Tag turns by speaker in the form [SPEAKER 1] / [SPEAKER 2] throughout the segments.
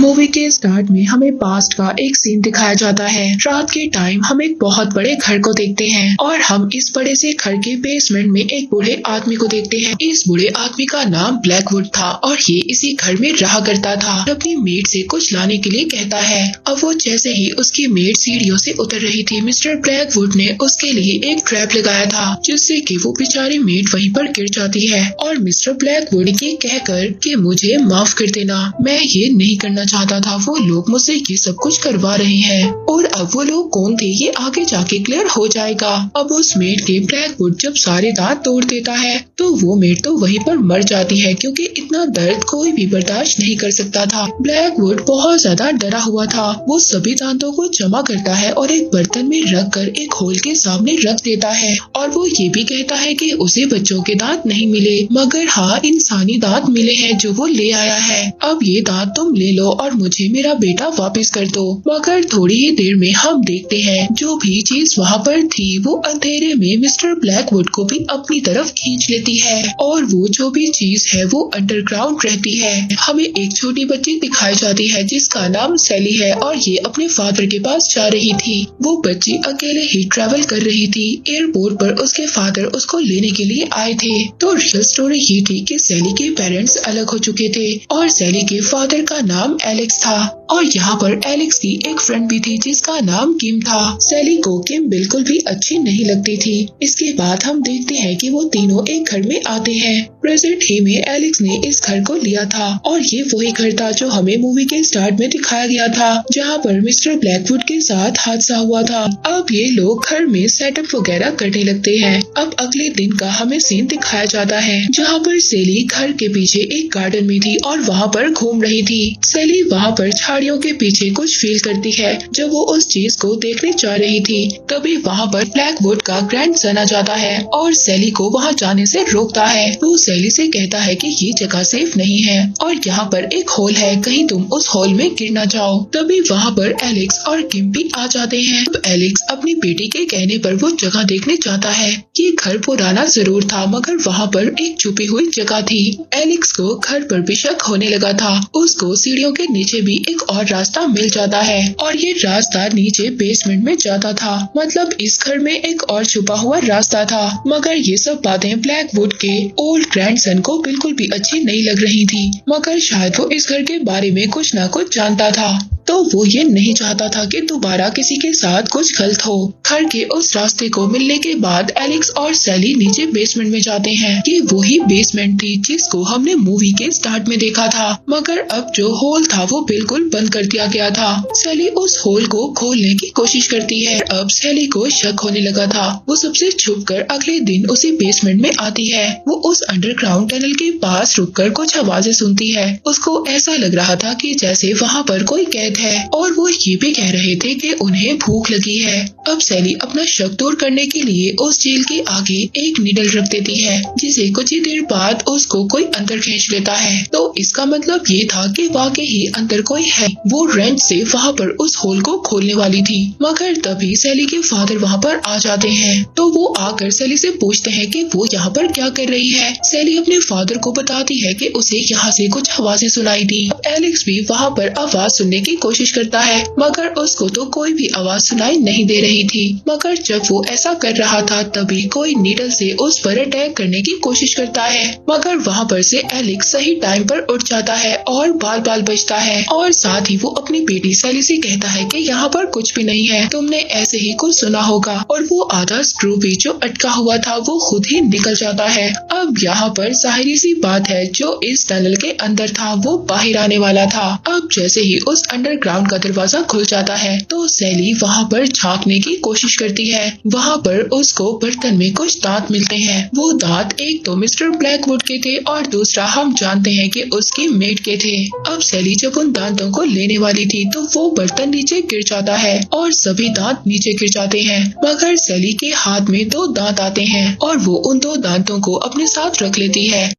[SPEAKER 1] Movie के start में हमें पास्ट का एक सीन दिखाया जाता है। रात के टाइम हम एक बहुत बड़े घर को देखते हैं और हम इस बड़े से घर के बेसमेंट में एक बूढ़े आदमी को देखते हैं। इस बूढ़े आदमी का नाम ब्लैकवुड था और ये इसी घर में रहा करता था। अपनी मेड से कुछ लाने के लिए कहता है। अब वो जैसे ही उसकी मेड सीढ़ियों से उतर रही थी, मिस्टर ब्लैकवुड ने उसके लिए एक ट्रैप लगाया था, जिससे कि वो बेचारी मेड वहीं पर गिर जाती है। और मिस्टर ब्लैकवुड ये कहकर कि मुझे माफ कर देना, मैं ये नहीं करना चाहता था, वो लोग मुझसे ये सब कुछ करवा रहे हैं। और अब वो लोग कौन थे ये आगे जाके क्लियर हो जाएगा। अब उस मेड के ब्लैकवुड जब सारे दांत तोड़ देता है तो वो मेड तो वहीं पर मर जाती है, क्योंकि इतना दर्द कोई भी बर्दाश्त नहीं कर सकता था। ब्लैकवुड बहुत ज्यादा डरा हुआ था। वो सभी दांतों को जमा करता है और एक बर्तन में रख कर एक होल के सामने रख देता है। और वो ये भी कहता है कि उसे बच्चों के दांत नहीं मिले, मगर हाँ इंसानी दांत मिले हैं जो वो ले आया है। अब ये दांत तुम ले लो और मुझे मेरा बेटा वापस कर दो। मगर थोड़ी ही देर में हम देखते हैं जो भी चीज वहाँ पर थी वो अंधेरे में मिस्टर ब्लैकवुड को भी अपनी तरफ खींच लेती है और वो जो भी चीज है वो अंडरग्राउंड रहती है। हमें एक छोटी बच्ची दिखाई जाती है जिसका नाम सैली है और ये अपने फादर के पास जा रही थी। वो बच्ची अकेले ही ट्रैवल कर रही थी। एयरपोर्ट पर उसके फादर उसको लेने के लिए आए थे। तो रियल स्टोरी ये थी कि सैली के पेरेंट्स अलग हो चुके थे और सैली के फादर का नाम एलेक्स था और यहाँ पर एलेक्स की एक फ्रेंड भी थी जिसका नाम किम था। सैली को किम बिल्कुल भी अच्छी नहीं लगती थी। इसके बाद हम देखते हैं कि वो तीनों एक घर में आते हैं। प्रेजेंट ही में एलेक्स ने इस घर को लिया था और ये वही घर था जो हमें मूवी के स्टार्ट में दिखाया गया था, जहाँ पर मिस्टर ब्लैकवुड के साथ हादसा हुआ था। अब ये लोग घर में सेटअप वगैरह करने लगते हैं। अब अगले दिन का हमें सीन दिखाया जाता है जहाँ पर सैली घर के पीछे एक गार्डन में थी और वहाँ पर घूम रही थी। सैली वहाँ पर झाड़ियों के पीछे कुछ फील करती है। जब वो उस चीज को देखने जा रही थी तभी वहाँ पर ब्लैकवुड का ग्रैंडसन आ जाता है और सैली को वहाँ जाने से रोकता है। वो सैली से कहता है कि ये जगह सेफ नहीं है और यहाँ पर एक होल है, कहीं तुम उस होल में गिर ना जाओ। तभी वहाँ पर एलेक्स और किम भी आ जाते हैं। अब एलेक्स अपनी बेटी के कहने पर वो जगह देखने जाता है। ये घर पुराना जरूर था मगर वहाँ पर एक छुपी हुई जगह थी। एलेक्स को घर पर भी शक होने लगा था। उसको सीढ़ियों के नीचे भी एक और रास्ता मिल जाता है और ये रास्ता नीचे बेसमेंट में जाता था। मतलब इस घर में एक और छुपा हुआ रास्ता था। मगर ये सब बातें ब्लैकवुड के ओल्ड ग्रैंडसन को बिल्कुल भी अच्छी नहीं लग रही थी। मगर शायद वो इस घर के बारे में कुछ न कुछ जानता था, तो वो ये नहीं चाहता था कि दोबारा किसी के साथ कुछ गलत हो। घर के उस रास्ते को मिलने के बाद एलेक्स और सैली नीचे बेसमेंट में जाते हैं। ये वही बेसमेंट थी जिसको हमने मूवी के स्टार्ट में देखा था, मगर अब जो होल था वो बिल्कुल बंद कर दिया गया था। सैली उस होल को खोलने की कोशिश करती है। अब सैली को शक होने लगा था। वो सबसे छुपकर अगले दिन उसी बेसमेंट में आती है। वो उस अंडरग्राउंड टनल के पास रुककर कुछ आवाजें सुनती है। उसको ऐसा लग रहा था कि जैसे वहाँ पर कोई कैद है और वो ये भी कह रहे थे कि उन्हें भूख लगी है। अब सैली अपना शक दूर करने के लिए उस जेल के आगे एक नीडल रख देती है, जिसे कुछ ही देर बाद उसको कोई अंदर खींच लेता है। तो इसका मतलब ये था कि वाकई ही अंदर कोई है। वो रेंच से वहाँ पर उस होल को खोलने वाली थी, मगर तभी सैली के फादर वहाँ पर आ जाते हैं। तो वो आकर सैली से पूछते हैं कि वो यहाँ पर क्या कर रही है। सैली अपने फादर को बताती है कि उसे यहाँ से कुछ आवाजें सुनाई दी। एलेक्स भी वहाँ पर आवाज सुनने की कोशिश करता है, मगर उसको तो कोई भी आवाज सुनाई नहीं दे रही थी। मगर जब वो ऐसा कर रहा था तभी कोई नीडल से उस पर अटैक करने की कोशिश करता है, मगर वहाँ पर से एलेक्स सही टाइम पर उठ जाता है और बाल बाल बचता है। और साथ ही वो अपनी बेटी सैली से कहता है कि यहाँ पर कुछ भी नहीं है, तुमने ऐसे ही कुछ सुना होगा। और वो आधा स्क्रू भी जो अटका हुआ था वो खुद ही निकल जाता है। अब यहाँ पर जाहिर सी बात है जो इस टनल के अंदर था वो बाहर आने वाला था। अब जैसे ही उस अंडरग्राउंड का दरवाजा खुल जाता है तो सैली वहाँ पर झांकने की कोशिश करती है। वहाँ पर उसको बर्तन में कुछ दांत मिलते हैं। वो दांत एक तो मिस्टर ब्लैकवुड के थे और दूसरा हम जानते हैं कि उसकी मेड के थे। अब सैली जब उन दांतों को लेने वाली थी तो वो बर्तन नीचे गिर जाता है और सभी दांत नीचे गिर जाते हैं, मगर सैली के हाथ में 2 दांत आते हैं और वो उन 2 दांतों को अपने साथ रख लेती है।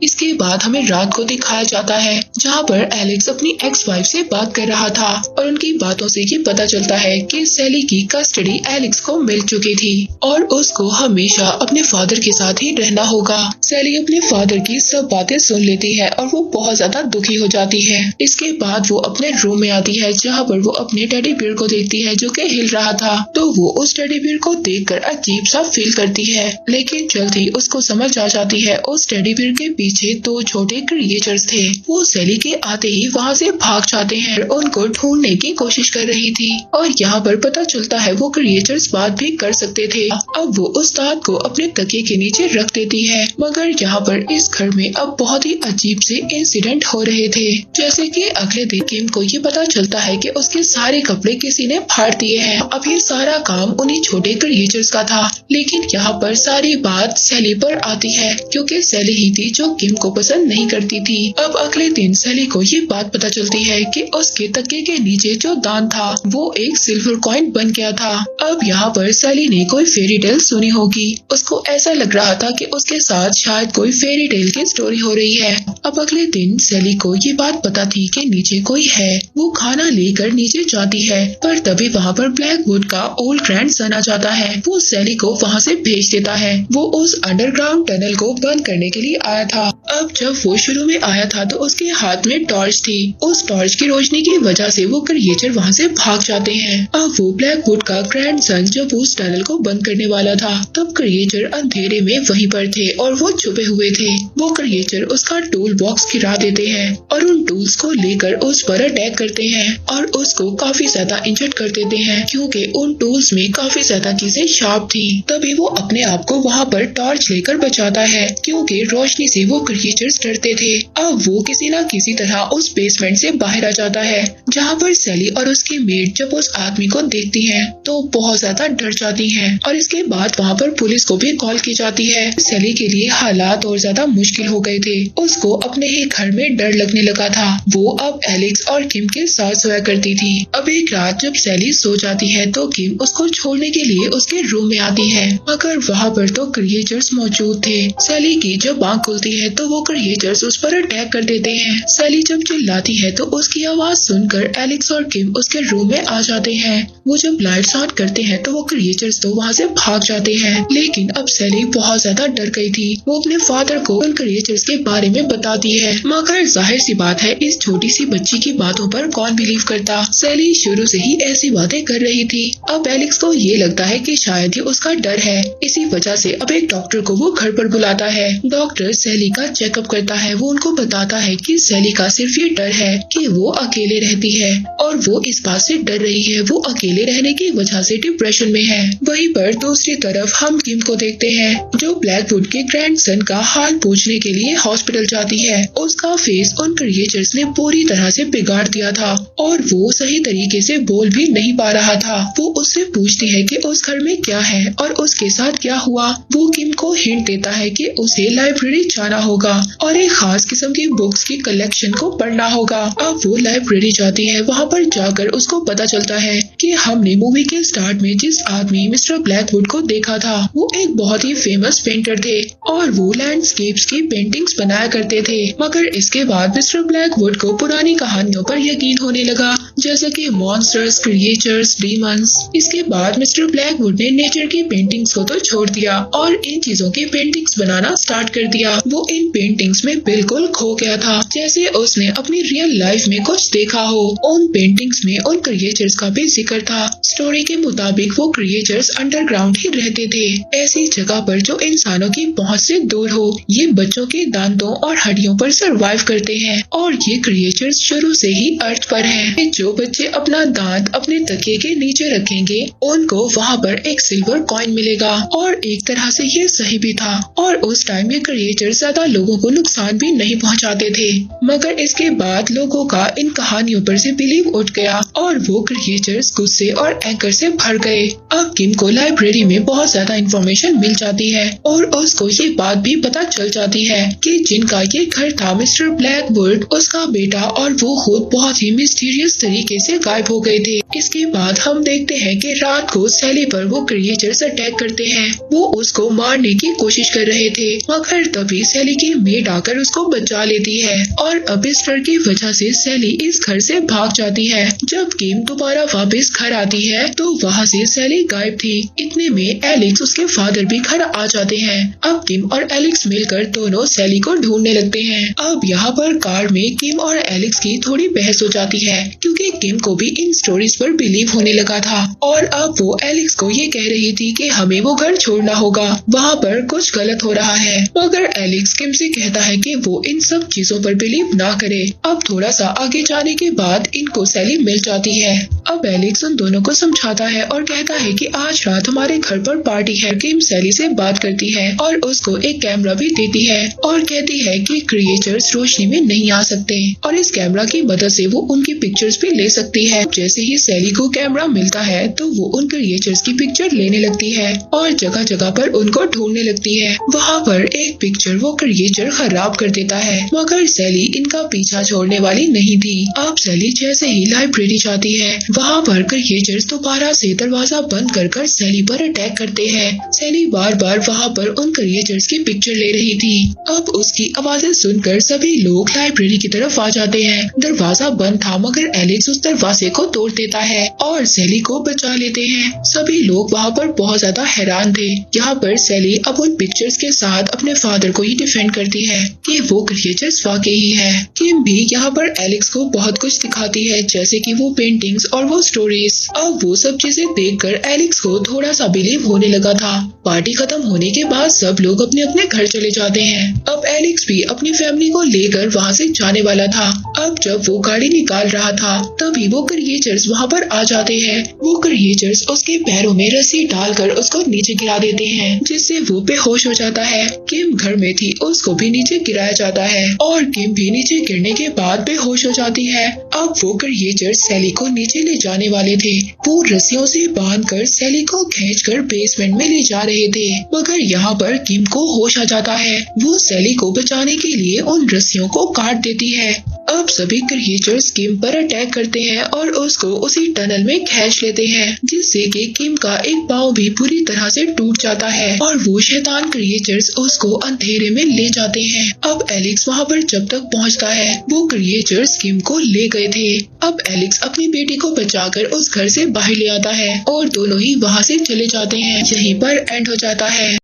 [SPEAKER 1] इसके बाद हमें रात को दिखाया जाता है जहाँ पर एलेक्स अपनी एक्स वाइफ से बात कर रहा था और उनकी बातों से ये पता चलता है कि सैली की कस्टडी एलेक्स को मिल चुकी थी और उसको हमेशा अपने फादर के साथ ही रहना होगा। सैली अपने फादर की सब बातें सुन लेती है और वो बहुत ज्यादा दुखी हो जाती है। इसके बाद वो अपने रूम में आती है जहाँ पर वो अपने टेडी बियर को देखती है जो कि हिल रहा था। तो वो उस टेडी बियर को देखकर अजीब सा फील करती है, लेकिन जल्द ही उसको समझ आ जाती है उस टेडी बियर के पीछे 2 छोटे क्रिएचर्स थे। वो सैली के आते ही वहाँ से भाग जाते हैं और उनको ढूंढने की कोशिश कर रही थी और यहाँ पर पता चलता है वो क्रिएचर्स बात भी कर सकते थे। अब वो उस दांत को अपने तकिए के नीचे रख देती है, मगर यहाँ पर इस घर में अब बहुत ही अजीब से इंसिडेंट हो रहे थे। जैसे कि अगले दिन किम को ये पता चलता है कि उसके सारे कपड़े किसी ने फाड़ दिए हैं। अब ये सारा काम उन्हीं छोटे क्रिएचर्स का था, लेकिन यहाँ पर सारी बात सैली पर आती है क्योंकि सैली ही थी जो किम को पसंद नहीं करती थी। अब अगले दिन सैली को ये बात पता चलती है कि उसके तकिए के नीचे जो दान था वो एक सिल्वर कॉइन बन गया था। अब यहाँ पर सैली ने कोई फेरी टेल सुनी होगी, उसको ऐसा लग रहा था कि उसके साथ शायद कोई फेरी टेल की स्टोरी हो रही है। अब अगले दिन सैली को ये बात पता थी कि नीचे कोई है। वो खाना लेकर नीचे जाती है, पर तभी वहाँ पर ब्लैकवुड का ओल्ड ग्रैंडसन आ जाता है। वो सैली को वहाँ से भेज देता है। वो उस अंडरग्राउंड टनल को बंद करने के लिए आया था। अब जब वो शुरू में आया था तो उसके हाथ में टॉर्च थी। उस टॉर्च की रोशनी की वजह से वो क्रिएचर वहाँ से भाग जाते हैं। अब वो ब्लैकवुड का ग्रैंडसन जब उस टनल को बंद करने वाला था तब क्रिएचर अंधेरे में वहीं पर थे और वो छुपे हुए थे। वो क्रिएचर उसका टूल बॉक्स गिरा देते हैं और उन टूल्स को लेकर उस पर अटैक करते हैं और उसको काफी ज्यादा इंजर्ड कर देते हैं क्योंकि उन टूल्स में काफी ज्यादा चीजें शार्प थी। तभी वो अपने आप को वहाँ पर टॉर्च लेकर बचाता है क्योंकि रोशनी से वो क्रिएचर्स डरते थे। अब वो किसी न किसी तरह उस बेसमेंट से बाहर आ जाता है जहाँ पर सैली और उसकी मेड जब उस आदमी को देखती हैं तो बहुत ज्यादा डर जाती हैं और इसके बाद वहाँ पर पुलिस को भी कॉल की जाती है। सैली के लिए हालात और ज्यादा मुश्किल हो गए थे। उसको अपने ही घर में डर लगने लगा था। वो अब एलेक्स और किम के साथ सोया करती थी। अब एक रात जब सैली सो जाती है तो किम उसको छोड़ने के लिए उसके रूम में आती है, मगर वहाँ पर तो क्रिएचर्स मौजूद थे। सैली की जब आँख खुलती है तो वो क्रिएचर्स उस पर अटैक कर देते हैं। सैली जब चिल्लाती है तो उसकी आवाज सुनकर एलेक्स और किम उसके रूम में आ जाते हैं। वो जब लाइट्स ऑन करते हैं तो वो क्रिएचर्स तो वहाँ से भाग जाते हैं, लेकिन अब सैली बहुत ज्यादा डर गई थी। वो अपने फादर को उन क्रिएचर्स के बारे में बताती है, मगर जाहिर सी बात है इस छोटी सी बच्ची की बातों पर कौन बिलीव करता। सैली शुरू से ही ऐसी बातें कर रही थी। अब एलेक्स को ये लगता है कि शायद ये उसका डर है, इसी वजह से अब एक डॉक्टर को वो घर पर बुलाता है। डॉक्टर सैली का चेकअप करता है। वो उनको बताता है कि सैली का सिर्फ ये डर है कि वो अकेले रहती है और वो इस बात से डर रही है, वो अकेले रहने की वजह से डिप्रेशन में है। वहीं पर दूसरी तरफ हम किम को देखते हैं जो ब्लैकवुड के ग्रैंडसन का हाल पूछने के लिए हॉस्पिटल जाती है। उसका फेस उन क्रिएचर्स ने पूरी तरह से बिगाड़ दिया था और वो सही तरीके से बोल भी नहीं पा रहा था। वो उससे पूछती है कि उस घर में क्या है और उसके साथ क्या हुआ। वो किम को हिंट देता है कि उसे लाइब्रेरी जाना होगा और एक खास किस्म की बुक्स की कलेक्शन को पढ़ना होगा। अब वो लाइब्रेरी जाती है। वहाँ पर जाकर उसको पता चलता है कि हमने मूवी के स्टार्ट में जिस आदमी मिस्टर ब्लैकवुड को देखा था वो एक बहुत ही फेमस पेंटर थे और वो लैंडस्केप्स की पेंटिंग्स बनाया करते थे। मगर इसके बाद मिस्टर ब्लैकवुड को पुरानी कहानियों पर यकीन होने लगा, जैसे कि मॉन्स्टर्स, क्रिएचर्स, डीमंस। इसके बाद मिस्टर ब्लैकवुड ने नेचर की पेंटिंग्स को तो छोड़ दिया और इन चीजों की पेंटिंग्स बनाना स्टार्ट कर दिया। वो इन पेंटिंग्स में बिल्कुल खो गया था, जैसे उसने अपनी रियल लाइफ में कुछ देखा हो। उन पेंटिंग्स में उन क्रिएचर्स का भी जिक्र था। स्टोरी के मुताबिक वो क्रिएचर्स अंडरग्राउंड ही रहते थे, ऐसी जगह पर जो इंसानों की पहुंच से दूर हो। ये बच्चों के दांतों और हड्डियों पर सरवाइव करते हैं और ये क्रिएचर्स शुरू से ही अर्थ पर हैं। जो बच्चे अपना दांत अपने तकिए के नीचे रखेंगे उनको वहाँ पर एक सिल्वर कॉइन मिलेगा और एक तरह से ये सही भी था। और उस टाइम ये क्रिएचर्स ज्यादा लोगों को नुकसान भी नहीं पहुँचाते थे, मगर इसके बाद लोगों का इन कहानियों पर से बिलीव उठ गया और वो क्रिएचर्स गुस्से और एंकर से भर गए। अब किम को लाइब्रेरी में बहुत ज्यादा इंफॉर्मेशन मिल जाती है और उसको ये बात भी पता चल जाती है कि जिनका ये घर था मिस्टर ब्लैकवुड, उसका बेटा और वो खुद बहुत ही मिस्टीरियस तरीके से गायब हो गए थे। इसके बाद हम देखते हैं कि रात को सैली पर वो क्रिएचर्स अटैक करते हैं। वो उसको मारने की कोशिश कर रहे थे, मगर तभी सैली की मेड आकर उसको बचा लेती है और और अब इस डर की वजह से सैली इस घर से भाग जाती है। जब किम दोबारा वापस घर आती है तो वहाँ से सैली गायब थी। इतने में एलेक्स उसके फादर भी घर आ जाते हैं। अब किम और एलेक्स मिलकर दोनों सैली को ढूंढने लगते हैं। अब यहाँ पर कार में किम और एलेक्स की थोड़ी बहस हो जाती है क्योंकि किम को भी इन स्टोरीज पर बिलीव होने लगा था और अब वो एलेक्स को ये कह रही थी कि हमें वो घर छोड़ना होगा, वहाँ पर कुछ गलत हो रहा है। मगर एलेक्स किम से कहता है कि वो इन सब चीजों पर बिलीव ना करे। अब थोड़ा सा आगे जाने के बाद इनको सैली मिल जाती है। अब एलेक्स उन दोनों को समझाता है और कहता है कि आज रात हमारे घर पर पार्टी है। किम सैली से बात करती है और उसको एक कैमरा भी देती है और कहती है कि क्रिएचर्स रोशनी में नहीं आ सकते और इस कैमरा की मदद से वो उनकी पिक्चर्स भी ले सकती है। जैसे ही सैली को कैमरा मिलता है तो वो उन क्रिएचर्स की पिक्चर लेने लगती है और जगह जगह पर उनको ढूंढने लगती है। वहाँ पर एक पिक्चर वो क्रिएचर खराब कर देता है मगर सैली इनका पीछा छोड़ने वाली नहीं थी। अब सैली जैसे ही लाइब्रेरी जाती है वहाँ पर क्रिएचर्स दोबारा से दरवाजा बंद कर सैली पर अटैक करते हैं। सैली बार बार वहाँ पर उन क्रिएचर्स की पिक्चर ले रही थी। अब उसकी आवाजें सुनकर सभी लोग लाइब्रेरी की तरफ आ जाते हैं। दरवाजा बंद था मगर एलेक्स उस दरवाजे को तोड़ देता है और सैली को बचा लेते हैं। सभी लोग वहाँ पर बहुत ज्यादा हैरान थे। यहाँ पर सैली अब उन पिक्चर्स के साथ अपने फादर को ही डिफेंड करती है कि वो क्रिएचर्स वाकई ही है। किम भी यहाँ पर एलेक्स को बहुत कुछ दिखाती है जैसे कि वो पेंटिंग्स और वो स्टोरीज। अब वो सब चीजें देखकर एलेक्स को थोड़ा सा बिलीव होने लगा था। पार्टी खत्म होने के बाद सब लोग अपने अपने घर चले जाते हैं। अब एलेक्स भी अपनी फैमिली को लेकर वहाँ से जाने वाला था। अब जब वो गाड़ी निकाल रहा था तभी वो क्रिएचर्स वहाँ पर आ जाते हैं। वो क्रिएचर्स उसके पैरों में रस्सी डालकर उसको नीचे गिरा देते हैं जिससे वो बेहोश हो जाता है। किम घर में थी, उसको भी नीचे गिराया जाता है और किम भी नीचे गिरने के बाद बेहोश हो जाती है। अब वो क्रिएचर्स सैली को नीचे ले जाने वाले थे। वो रस्सियों से बांधकर सैली को खींचकर बेसमेंट में ले जा रहे थे मगर यहाँ पर किम को होश आ जाता है। वो सैली को बचाने के लिए उन रस्सियों को काट देती है। अब सभी क्रिएचर्स किम पर अटैक करते हैं और उसको उसी टनल में खींच लेते हैं जिससे कि किम का एक पाँव भी पूरी तरह से टूट जाता है और वो शैतान क्रिएचर्स उसको अंधेरे में ले जाते हैं। अब एलेक्स वहाँ पर जब तक पहुँचता है वो क्रिएचर्स किम को ले गए थे। अब एलेक्स अपनी बेटी को बचाकर उस घर से बाहर ले आता है और दोनों ही वहाँ से चले जाते हैं। यहीं पर एंड हो जाता है।